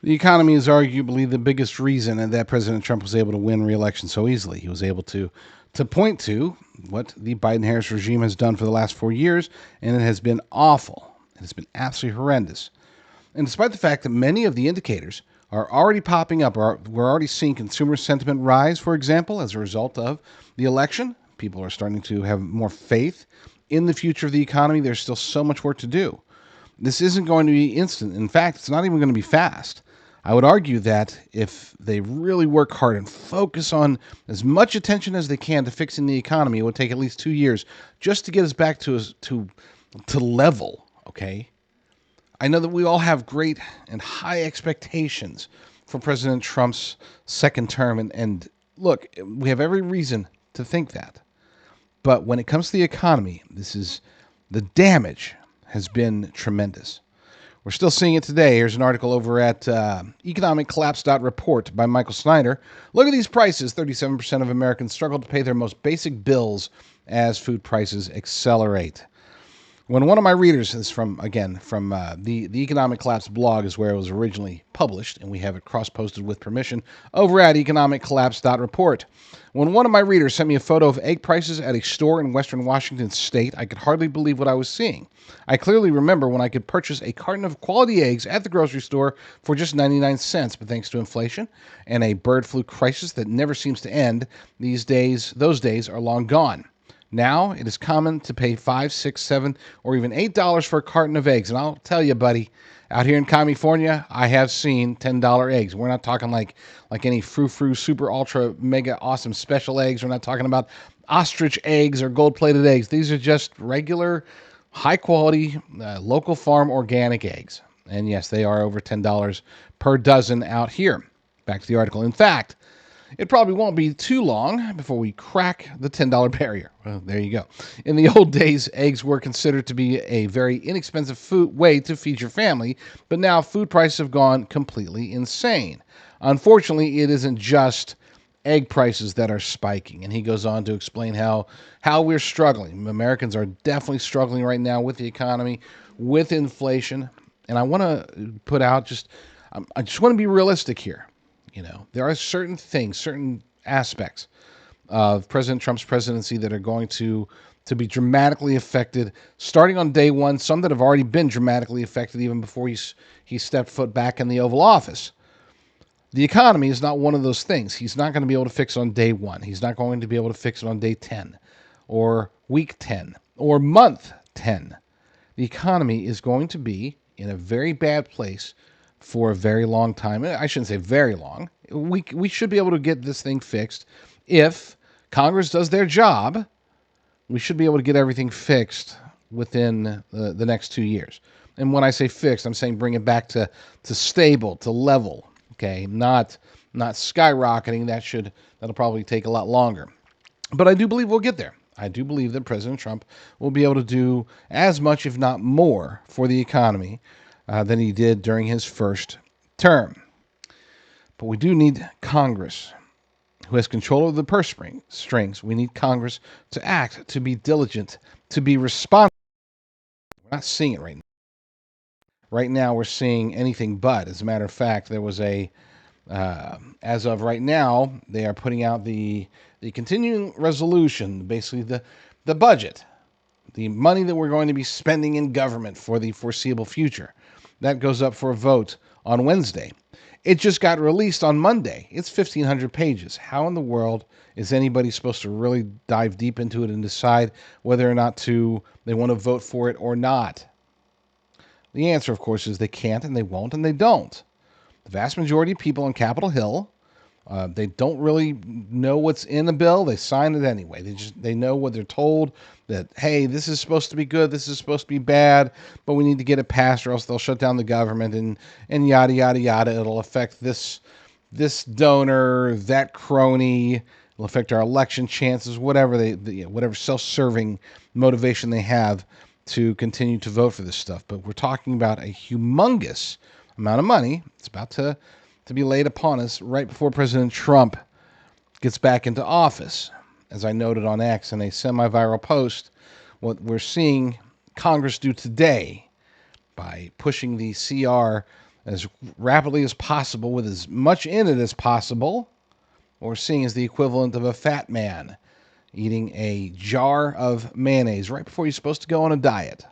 The economy is arguably the biggest reason that President Trump was able to win re-election so easily. He was able to point to what the Biden-Harris regime has done for the last 4 years, and it has been awful. It has been absolutely horrendous. And despite the fact that many of the indicators are already popping up, we're already seeing consumer sentiment rise, for example, as a result of the election. People are starting to have more faith in the future of the economy. There's still so much work to do. This isn't going to be instant. In fact, it's not even going to be fast. I would argue that if they really work hard and focus on as much attention as they can to fixing the economy, it would take at least 2 years just to get us back to level. Okay, I know that we all have great and high expectations for President Trump's second term, and look, we have every reason to think that. But when it comes to the economy, the damage has been tremendous. We're still seeing it today. Here's an article over at economiccollapse.report by Michael Snyder. Look at these prices. 37% of Americans struggle to pay their most basic bills as food prices accelerate. When one of my readers is from the Economic Collapse blog is where it was originally published, and we have it cross-posted with permission over at economiccollapse.report. When one of my readers sent me a photo of egg prices at a store in western Washington state, I could hardly believe what I was seeing. I clearly remember when I could purchase a carton of quality eggs at the grocery store for just 99 cents, but thanks to inflation and a bird flu crisis that never seems to end, those days are long gone. Now it is common to pay $5, $6, $7, or even $8 for a carton of eggs. And I'll tell you, buddy, out here in California, I have seen $10 eggs. We're not talking like any frou-frou, super, ultra, mega awesome special eggs. We're not talking about ostrich eggs or gold-plated eggs. These are just regular, high-quality, local farm organic eggs. And yes, they are over $10 per dozen out here. Back to the article. In fact, it probably won't be too long before we crack the $10 barrier. Well, there you go. In the old days, eggs were considered to be a very inexpensive way to feed your family, but now food prices have gone completely insane. Unfortunately, it isn't just egg prices that are spiking. And he goes on to explain how we're struggling. Americans are definitely struggling right now with the economy, with inflation. And I want to put out I just want to be realistic here. There are certain things, certain aspects of President Trump's presidency that are going to be dramatically affected starting on day one, some that have already been dramatically affected even before he stepped foot back in the Oval Office. The economy is not one of those things. He's not going to be able to fix it on day one. He's not going to be able to fix it on day 10 or week 10 or month 10. The economy is going to be in a very bad place for a very long time. I shouldn't say very long. We should be able to get this thing fixed. If Congress does their job, we should be able to get everything fixed within the next 2 years. And when I say fixed, I'm saying bring it back to stable, to level. Okay, not skyrocketing. That'll probably take a lot longer. But I do believe we'll get there. I do believe that President Trump will be able to do as much, if not more, for the economy than he did during his first term. But we do need Congress, who has control of the purse strings. We need Congress to act, to be diligent, to be responsible. We're not seeing it right now. Right now, we're seeing anything but. As a matter of fact, there was as of right now, they are putting out the continuing resolution, basically the budget, the money that we're going to be spending in government for the foreseeable future. That goes up for a vote on Wednesday. It just got released on Monday. It's 1,500 pages. How in the world is anybody supposed to really dive deep into it and decide whether or not they want to vote for it or not? The answer, of course, is they can't and they won't and they don't. The vast majority of people on Capitol Hill, they don't really know what's in the bill. They sign it anyway. They know what they're told, that, hey, this is supposed to be good, this is supposed to be bad, but we need to get it passed or else they'll shut down the government and yada, yada, yada. It'll affect this donor, that crony. It'll affect our election chances, whatever whatever self-serving motivation they have to continue to vote for this stuff. But we're talking about a humongous amount of money. It's about to be laid upon us right before President Trump gets back into office. As I noted on X in a semi-viral post, what we're seeing Congress do today by pushing the CR as rapidly as possible with as much in it as possible, or seeing as the equivalent of a fat man eating a jar of mayonnaise right before you're supposed to go on a diet.